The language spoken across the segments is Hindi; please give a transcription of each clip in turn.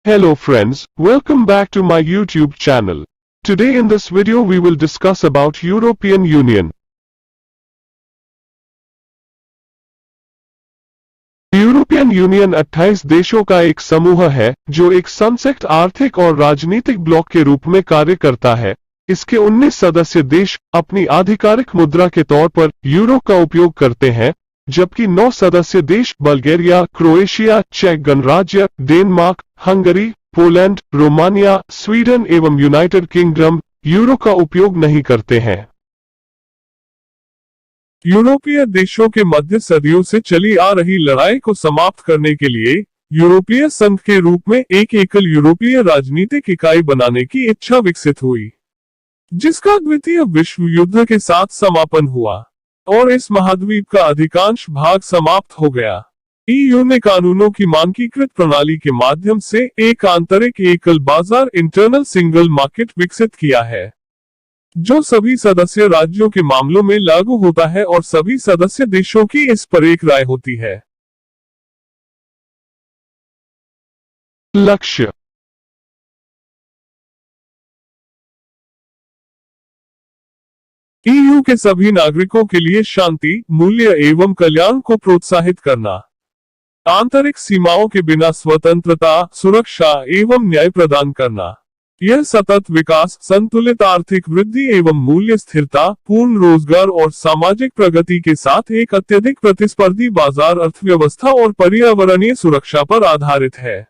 Hello friends, welcome back to my YouTube channel. Today in this video we will discuss about European Union. European union 28 देशों का एक समूह है जो एक संयुक्त आर्थिक और राजनीतिक ब्लॉक के रूप में कार्य करता है। इसके 19 सदस्य देश अपनी आधिकारिक मुद्रा के तौर पर यूरो का उपयोग करते हैं, जबकि 9 सदस्य देश बल्गेरिया, क्रोएशिया, चेक गणराज्य, Denmark, Hungary, Poland, Romania, Sweden एवं यूनाइटेड किंगडम यूरो का उपयोग नहीं करते हैं। यूरोपीय देशों के मध्य सदियों से चली आ रही लड़ाई को समाप्त करने के लिए यूरोपीय संघ के रूप में एक एकल यूरोपीय राजनीतिक इकाई बनाने की इच्छा विकसित हुई, जिसका द्वितीय विश्व युद्ध के साथ समापन हुआ और इस महाद्वीप का अधिकांश भाग समाप्त हो गया। ईयू ने कानूनों की मानकीकृत प्रणाली के माध्यम से एक आंतरिक एकल बाजार इंटरनल सिंगल मार्केट विकसित किया है, जो सभी सदस्य राज्यों के मामलों में लागू होता है और सभी सदस्य देशों की इस पर एक राय होती है। लक्ष्य ईयू के सभी नागरिकों के लिए शांति, मूल्य एवं कल्याण को प्रोत्साहित करना, आंतरिक सीमाओं के बिना स्वतंत्रता, सुरक्षा एवं न्याय प्रदान करना। यह सतत विकास, संतुलित आर्थिक वृद्धि एवं मूल्य स्थिरता, पूर्ण रोजगार और सामाजिक प्रगति के साथ एक अत्यधिक प्रतिस्पर्धी बाजार अर्थव्यवस्था और पर्यावरणीय सुरक्षा पर आधारित है।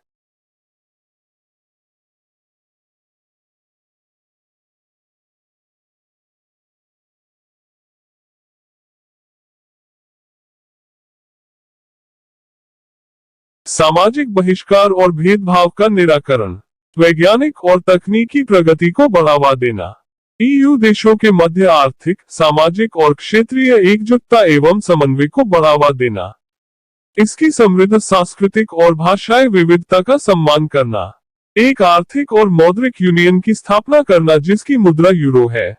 सामाजिक बहिष्कार और भेदभाव का निराकरण, वैज्ञानिक और तकनीकी प्रगति को बढ़ावा देना, ईयू देशों के मध्य आर्थिक, सामाजिक और क्षेत्रीय एकजुटता एवं समन्वय को बढ़ावा देना, इसकी समृद्ध सांस्कृतिक और भाषाई विविधता का सम्मान करना, एक आर्थिक और मौद्रिक यूनियन की स्थापना करना जिसकी मुद्रा यूरो है।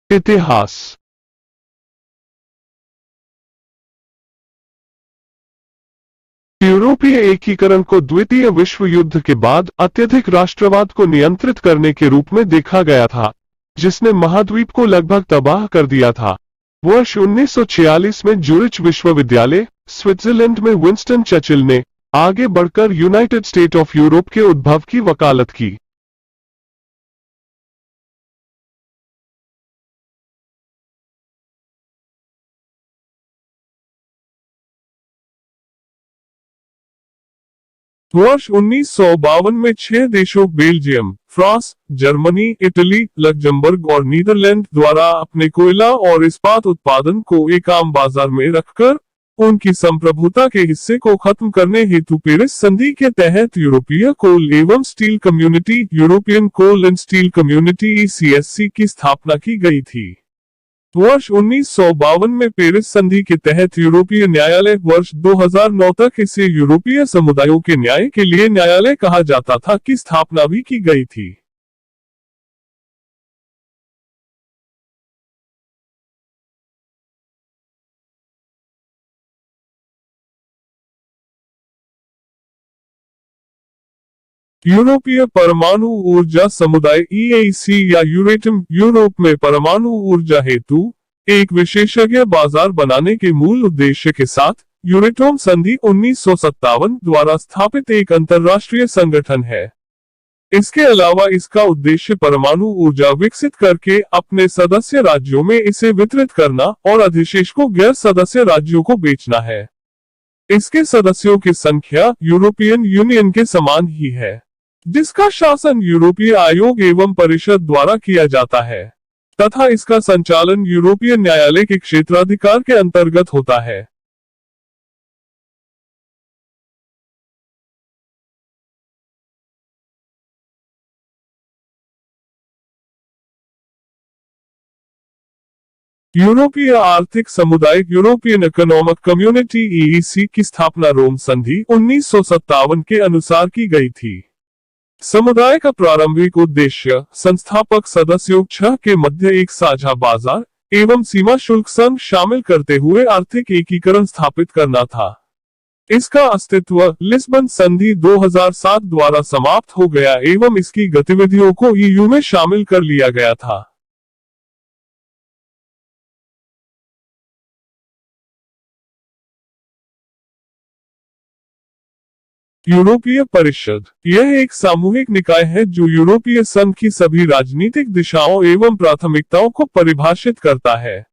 इतिहास यूरोपीय एकीकरण को द्वितीय विश्व युद्ध के बाद अत्यधिक राष्ट्रवाद को नियंत्रित करने के रूप में देखा गया था, जिसने महाद्वीप को लगभग तबाह कर दिया था। वर्ष 1946 में ज्यूरिच विश्वविद्यालय, स्विट्जरलैंड में विंस्टन चर्चिल ने आगे बढ़कर यूनाइटेड स्टेट ऑफ यूरोप के उद्भव की वकालत की। वर्ष 1952 में 6 देशों Belgium, France, Germany, Italy, Luxembourg और नीदरलैंड द्वारा अपने कोयला और इस्पात उत्पादन को एक आम बाजार में रखकर उनकी संप्रभुता के हिस्से को खत्म करने हेतु पेरिस संधि के तहत यूरोपीय कोल एवं steel community, European coal and steel community (ECSC) की स्थापना की गई थी। वर्ष 1952 में पेरिस संधि के तहत यूरोपीय न्यायालय, वर्ष 2009 तक इसे यूरोपीय समुदायों के न्याय के लिए न्यायालय कहा जाता था, की स्थापना भी की गई थी। यूरोपीय परमाणु ऊर्जा समुदाय EAC या यूरेटम यूरोप में परमाणु ऊर्जा हेतु एक विशेषज्ञ बाजार बनाने के मूल उद्देश्य के साथ यूरेटोम संधि 1957 द्वारा स्थापित एक अंतर्राष्ट्रीय संगठन है। इसके अलावा इसका उद्देश्य परमाणु ऊर्जा विकसित करके अपने सदस्य राज्यों में इसे वितरित करना और अधिशेष को गैर सदस्य राज्यों को बेचना है। इसके सदस्यों की संख्या यूरोपियन यूनियन के समान ही है, जिसका शासन यूरोपीय आयोग एवं परिषद द्वारा किया जाता है तथा इसका संचालन यूरोपीय न्यायालय के क्षेत्राधिकार के अंतर्गत होता है। यूरोपीय आर्थिक समुदाय यूरोपियन इकोनॉमिक कम्युनिटी ईईसी की स्थापना रोम संधि 1957 के अनुसार की गई थी। समुदाय का प्रारंभिक उद्देश्य संस्थापक सदस्यों छह के मध्य एक साझा बाजार एवं सीमा शुल्क संघ शामिल करते हुए आर्थिक एकीकरण स्थापित करना था। इसका अस्तित्व लिस्बन संधि 2007 द्वारा समाप्त हो गया एवं इसकी गतिविधियों को ईयू में शामिल कर लिया गया था। यूरोपीय परिषद यह एक सामूहिक निकाय है जो यूरोपीय संघ की सभी राजनीतिक दिशाओं एवं प्राथमिकताओं को परिभाषित करता है।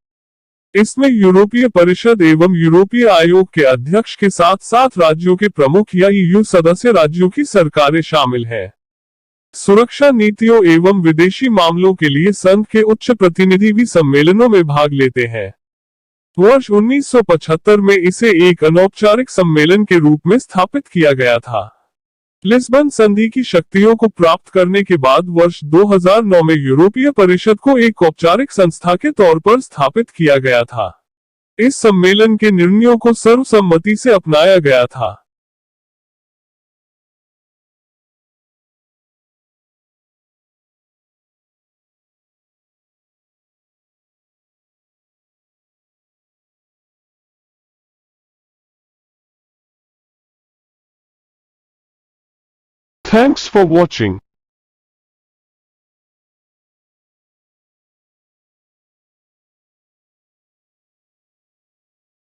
इसमें यूरोपीय परिषद एवं यूरोपीय आयोग के अध्यक्ष के साथ साथ राज्यों के प्रमुख या ईयू सदस्य राज्यों की सरकारें शामिल हैं। सुरक्षा नीतियों एवं विदेशी मामलों के लिए संघ के उच्च प्रतिनिधि भी सम्मेलनों में भाग लेते हैं। वर्ष 1975 में इसे एक अनौपचारिक सम्मेलन के रूप में स्थापित किया गया था। लिस्बन संधि की शक्तियों को प्राप्त करने के बाद वर्ष 2009 में यूरोपीय परिषद को एक औपचारिक संस्था के तौर पर स्थापित किया गया था। इस सम्मेलन के निर्णयों को सर्वसम्मति से अपनाया गया था। Thanks for watching.